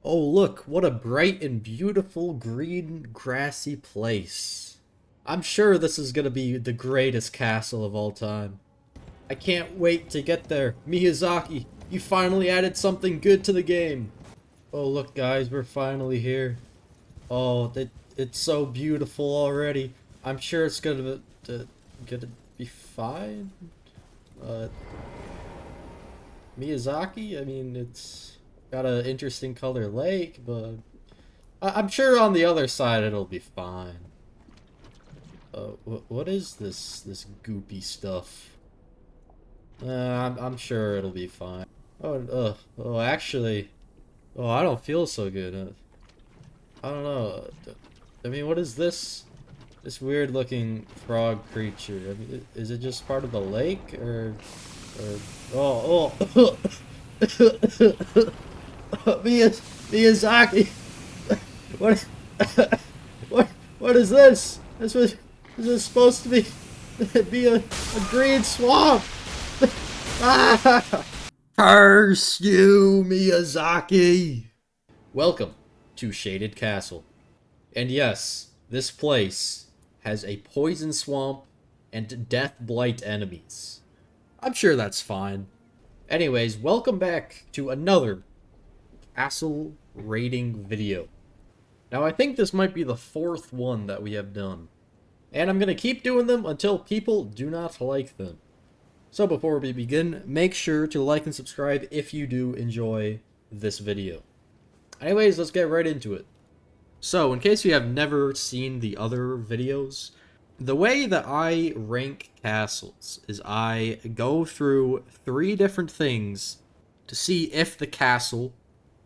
Oh, look, what a bright and beautiful green, grassy place. I'm sure this is gonna be the greatest castle of all time. I can't wait to get there. Miyazaki, you finally added something good to the game. Oh, look, guys, we're finally here. Oh, it's so beautiful already. I'm sure it's gonna be fine. Uh, Miyazaki, I mean, it's got an interesting color lake, but I'm sure on the other side it'll be fine. What is this goopy stuff? I'm sure it'll be fine. Actually, I don't feel so good. I don't know. I mean, what is this? This weird looking frog creature. I mean, is it just part of the lake or oh. Miyazaki, what, what, what is this? This is supposed to be a green swamp. Ah! Curse you, Miyazaki. Welcome to Shaded Castle. And yes, this place has a poison swamp and death blight enemies. I'm sure that's fine. Anyways, welcome back to another castle rating video. Now, I think this might be the fourth one that we have done. And I'm going to keep doing them until people do not like them. So before we begin, make sure to like and subscribe if you do enjoy this video. Anyways, let's get right into it. So, in case you have never seen the other videos, the way that I rank castles is I go through 3 different things to see if the castle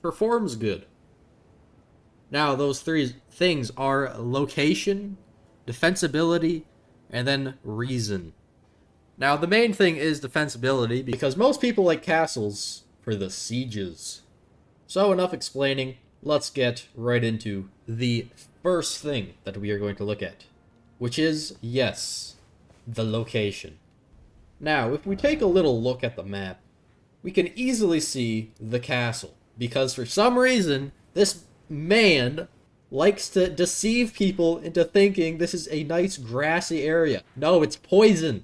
performs good. Now, those 3 things are location, defensibility, and then reason. Now, the main thing is defensibility because most people like castles for the sieges. So, enough explaining. Let's get right into the first thing that we are going to look at, which is, yes, the location. Now, if we take a little look at the map, we can easily see the castle, because for some reason, this man likes to deceive people into thinking this is a nice grassy area. No, it's poison.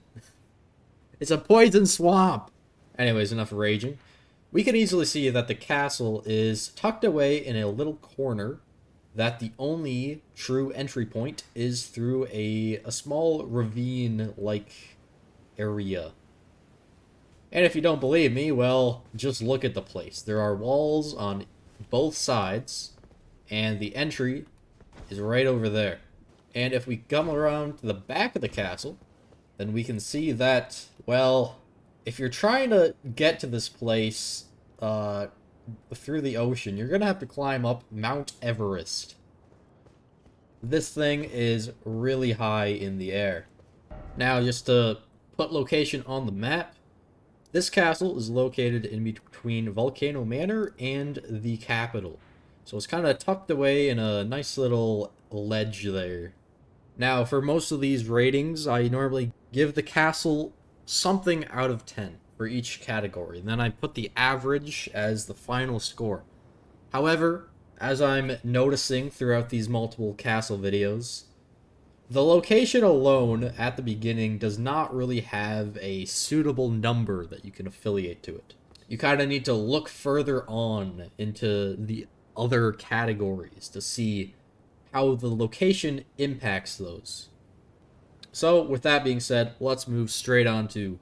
It's a poison swamp. Anyways, enough raging. We can easily see that the castle is tucked away in a little corner, that the only true entry point is through a small ravine-like area. And if you don't believe me, well, just look at the place. There are walls on both sides, and the entry is right over there. And if we come around to the back of the castle, then we can see that, well, if you're trying to get to this place through the ocean, you're gonna have to climb up Mount Everest. This thing is really high in the air. Now, just to put location on the map, this castle is located in between Volcano Manor and the capital. So it's kind of tucked away in a nice little ledge there. Now, for most of these ratings, I normally give the castle something out of 10 for each category, and then I put the average as the final score. However, as I'm noticing throughout these multiple castle videos, the location alone at the beginning does not really have a suitable number that you can affiliate to it. You kind of need to look further on into the other categories to see how the location impacts those. So, with that being said, let's move straight on to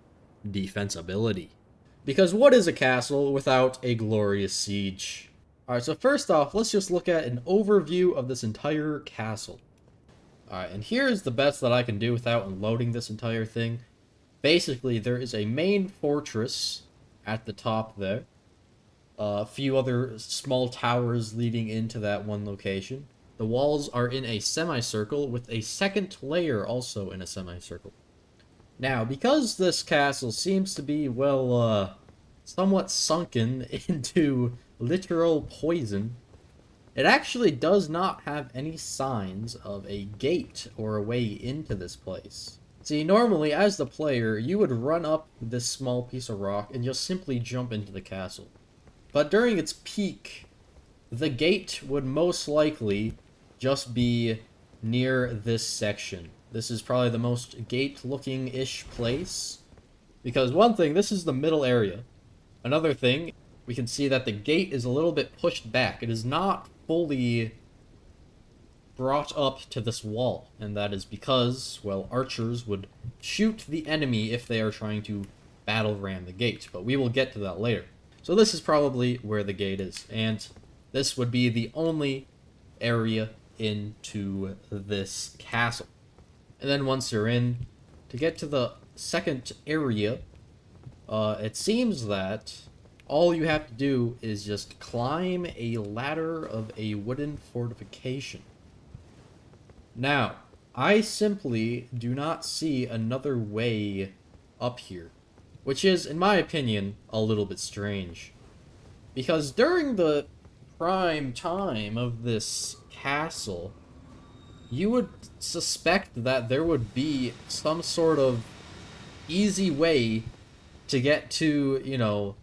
defensibility. Because what is a castle without a glorious siege? Alright, so first off, let's just look at an overview of this entire castle. Alright, and here's the best that I can do without unloading this entire thing. Basically, there is a main fortress at the top there. A few other small towers leading into that one location. The walls are in a semicircle with a second layer also in a semicircle. Now, because this castle seems to be, well, somewhat sunken into literal poison, it actually does not have any signs of a gate or a way into this place. See, normally, as the player, you would run up this small piece of rock and just simply jump into the castle. But during its peak, the gate would most likely just be near this section. This is probably the most gate-looking-ish place. Because one thing, this is the middle area. Another thing, we can see that the gate is a little bit pushed back. It is not fully brought up to this wall. And that is because, well, archers would shoot the enemy if they are trying to battle ram the gate. But we will get to that later. So this is probably where the gate is. And this would be the only area into this castle. And then once you're in, to get to the second area, it seems that all you have to do is just climb a ladder of a wooden fortification. Now, I simply do not see another way up here, which is, in my opinion, a little bit strange. Because during the prime time of this castle, you would suspect that there would be some sort of easy way to get to, you know,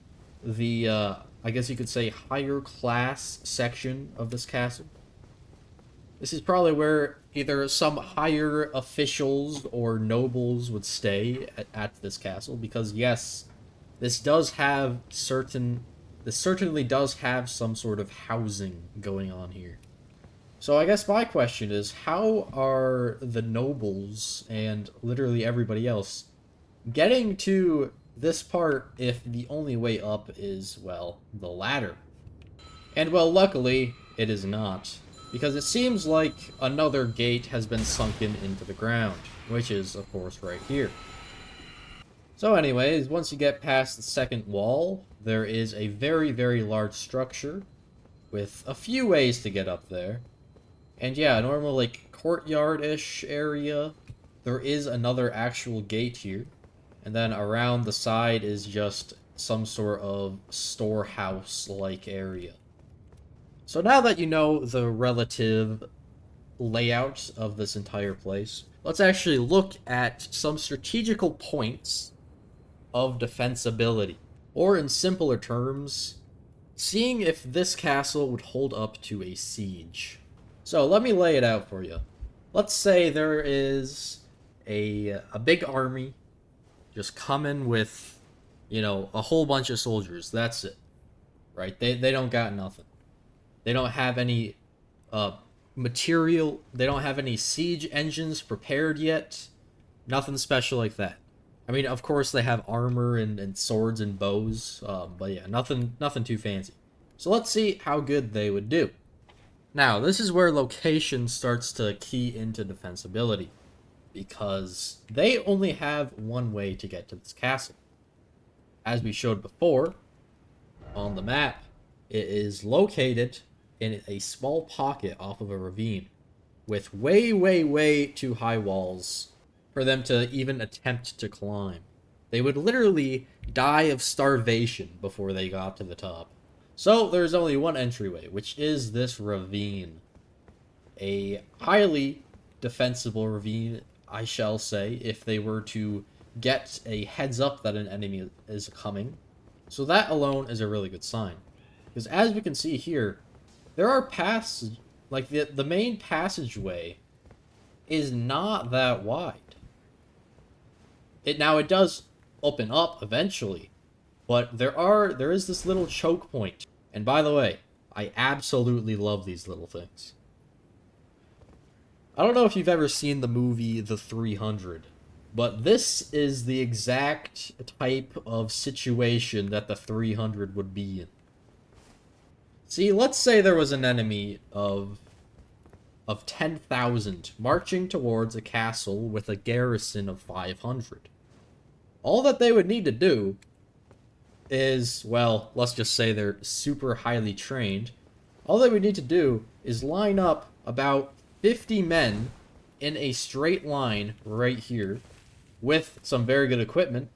the, I guess you could say, higher class section of this castle. This is probably where either some higher officials or nobles would stay at this castle, because yes, this certainly does have some sort of housing going on here. So I guess my question is, how are the nobles and literally everybody else getting to this part if the only way up is, well, the ladder? And well, luckily, it is not, because it seems like another gate has been sunken into the ground, which is, of course, right here. So anyways, once you get past the second wall, there is a very, very large structure with a few ways to get up there. And yeah, a normal, like, courtyard-ish area. There is another actual gate here. And then around the side is just some sort of storehouse-like area. So now that you know the relative layout of this entire place, let's actually look at some strategical points of defensibility. Or in simpler terms, seeing if this castle would hold up to a siege. So let me lay it out for you. Let's say there is a big army just coming with, you know, a whole bunch of soldiers. That's it. Right? They don't got nothing. They don't have any material. They don't have any siege engines prepared yet. Nothing special like that. I mean, of course they have armor and swords and bows, but yeah, nothing too fancy. So let's see how good they would do. Now, this is where location starts to key into defensibility, because they only have one way to get to this castle. As we showed before, on the map, it is located in a small pocket off of a ravine, with way, way, way too high walls for them to even attempt to climb. They would literally die of starvation before they got to the top. So there's only one entryway, which is this ravine. A highly defensible ravine, I shall say, if they were to get a heads up that an enemy is coming. So that alone is a really good sign. Because as we can see here, there are like the main passageway is not that wide. It does open up eventually, but there is this little choke point. And by the way, I absolutely love these little things. I don't know if you've ever seen the movie The 300, but this is the exact type of situation that the 300 would be in. See, let's say there was an enemy of 10,000 marching towards a castle with a garrison of 500. All that they would need to do is, well, let's just say they're super highly trained. All they would need to do is line up about 50 men in a straight line right here with some very good equipment,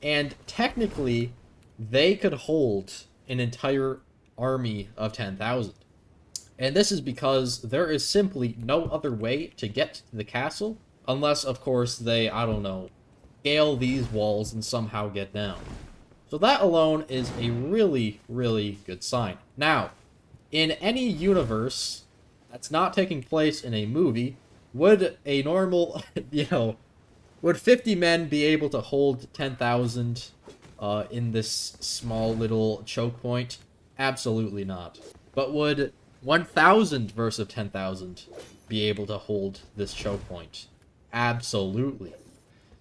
and technically they could hold an entire army of 10,000. And this is because there is simply no other way to get to the castle, unless, of course, they, I don't know, scale these walls and somehow get down. So that alone is a really, really good sign. Now, in any universe that's not taking place in a movie, would a normal, would 50 men be able to hold 10,000 in this small little choke point? Absolutely not. But would 1,000 versus 10,000 be able to hold this choke point? Absolutely.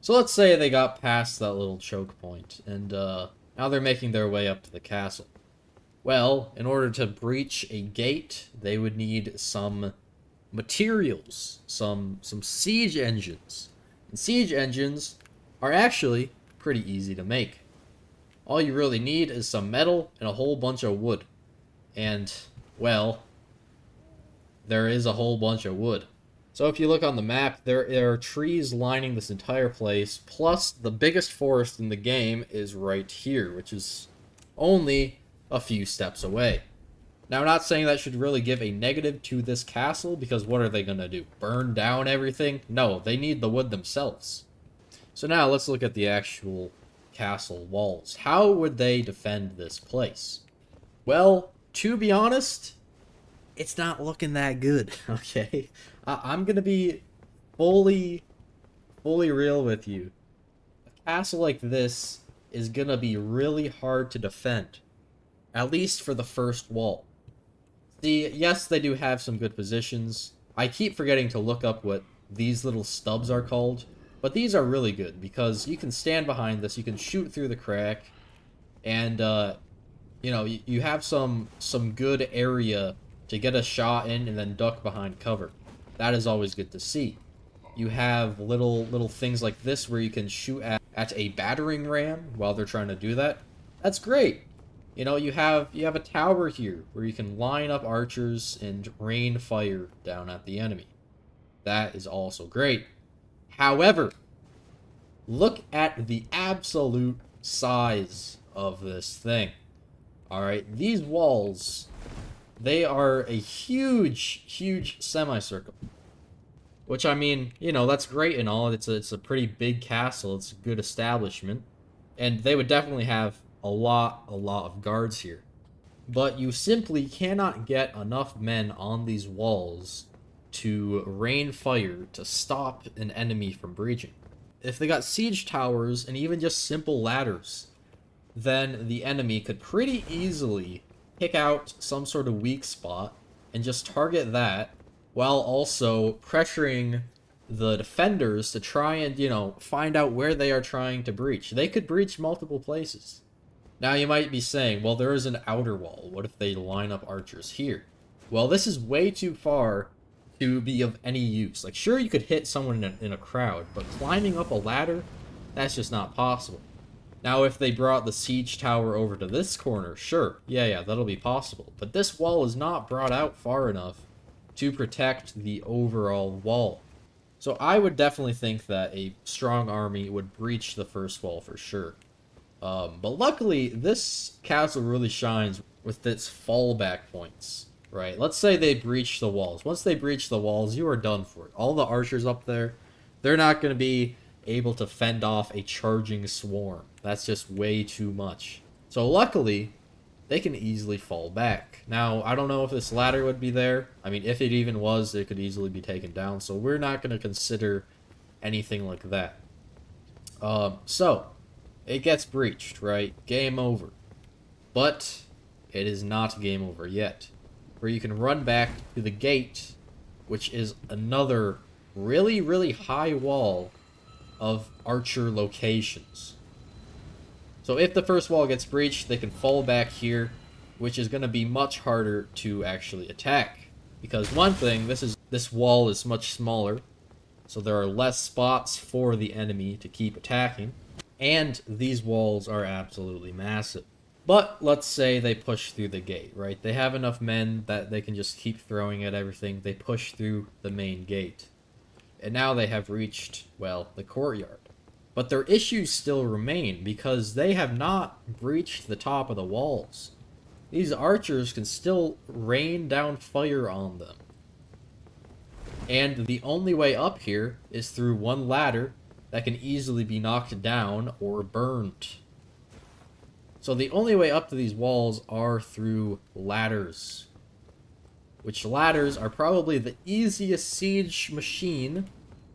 So let's say they got past that little choke point, and now they're making their way up to the castle. Well, in order to breach a gate, they would need some materials, some siege engines. And siege engines are actually pretty easy to make. All you really need is some metal and a whole bunch of wood. And, well, there is a whole bunch of wood. So if you look on the map, there are trees lining this entire place, plus the biggest forest in the game is right here, which is only a few steps away. Now, I'm not saying that should really give a negative to this castle, because what are they going to do? Burn down everything? No, they need the wood themselves. So now let's look at the actual castle walls. How would they defend this place? Well, to be honest, it's not looking that good, okay? I'm going to be fully real with you. A castle like this is going to be really hard to defend, at least for the first wall. See, yes, they do have some good positions. I keep forgetting to look up what these little stubs are called, but these are really good because you can stand behind this, you can shoot through the crack, and you have some good area to get a shot in and then duck behind cover. That is always good to see. You have little things like this where you can shoot at a battering ram while they're trying to do that. That's great. You know, you have a tower here where you can line up archers and rain fire down at the enemy. That is also great. However, look at the absolute size of this thing. Alright, these walls, they are a huge semicircle. Which, I mean, that's great and all. It's a pretty big castle. It's a good establishment. And they would definitely have a lot of guards here. But you simply cannot get enough men on these walls to rain fire to stop an enemy from breaching. If they got siege towers and even just simple ladders, then the enemy could pretty easily pick out some sort of weak spot and just target that, while also pressuring the defenders to try and, find out where they are trying to breach. They could breach multiple places. Now you might be saying, well, there is an outer wall. What if they line up archers here? Well, this is way too far to be of any use. Like, sure, you could hit someone in a crowd, but climbing up a ladder, that's just not possible. Now, if they brought the siege tower over to this corner, sure, yeah, that'll be possible. But this wall is not brought out far enough to protect the overall wall. So I would definitely think that a strong army would breach the first wall for sure. But luckily, this castle really shines with its fallback points, right? Let's say they breach the walls. Once they breach the walls, you are done for it. All the archers up there, they're not going to be able to fend off a charging swarm. That's just way too much. So luckily, they can easily fall back. Now, I don't know if this ladder would be there. I mean, if it even was, it could easily be taken down. So we're not going to consider anything like that. So, it gets breached, right? Game over. But it is not game over yet. Where you can run back to the gate, which is another really high wall of archer locations. So if the first wall gets breached, they can fall back here, which is going to be much harder to actually attack. Because one thing, this wall is much smaller, so there are less spots for the enemy to keep attacking. And these walls are absolutely massive. But let's say they push through the gate, right? They have enough men that they can just keep throwing at everything. They push through the main gate. And now they have reached, well, the courtyard. But their issues still remain because they have not breached the top of the walls. These archers can still rain down fire on them. And the only way up here is through one ladder that can easily be knocked down or burned. So the only way up to these walls are through ladders. which ladders are probably the easiest siege machine,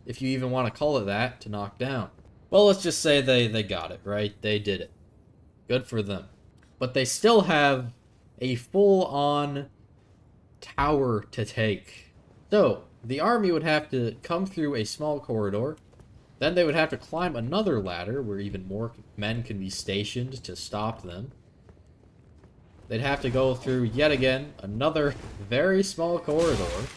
if you even want to call it that, to knock down. Well, let's just say they got it, right? They did it. Good for them. But they still have a full-on tower to take. So, the army would have to come through a small corridor. Then they would have to climb another ladder where even more men can be stationed to stop them. They'd have to go through, yet again, another very small corridor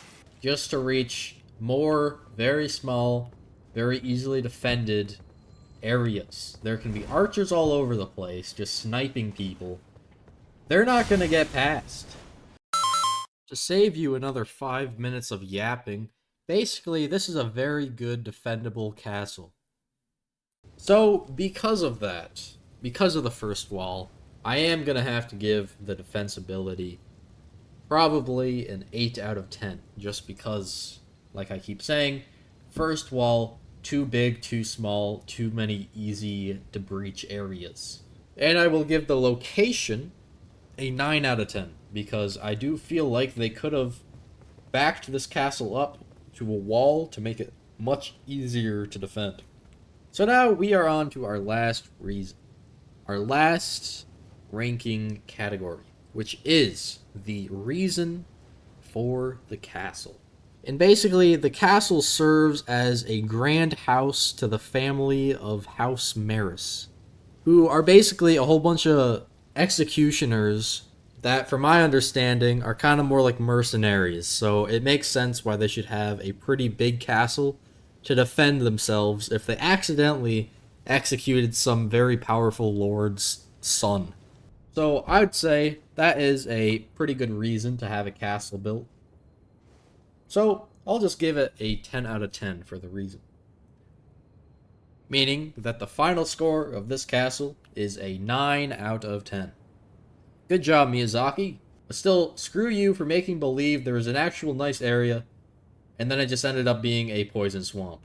just to reach more very small, very easily defended areas. There can be archers all over the place, just sniping people. They're not gonna get past. To save you another 5 minutes of yapping, basically this is a very good defendable castle. So, because of that, because of the first wall, I am gonna have to give the defensibility probably an 8 out of 10, just because, like I keep saying, first wall, too big, too small, too many easy to breach areas. And I will give the location a 9 out of 10, because I do feel like they could have backed this castle up to a wall to make it much easier to defend. So now we are on to our last reason. Our last ranking category, which is the reason for the castle. And basically, the castle serves as a grand house to the family of House Maris, who are basically a whole bunch of executioners that, from my understanding, are kind of more like mercenaries. So it makes sense why they should have a pretty big castle to defend themselves if they accidentally executed some very powerful lord's son. So I'd say that is a pretty good reason to have a castle built. So I'll just give it a 10 out of 10 for the reason. Meaning that the final score of this castle is a 9 out of 10. Good job, Miyazaki. But still, screw you for making believe there was an actual nice area, and then it just ended up being a poison swamp.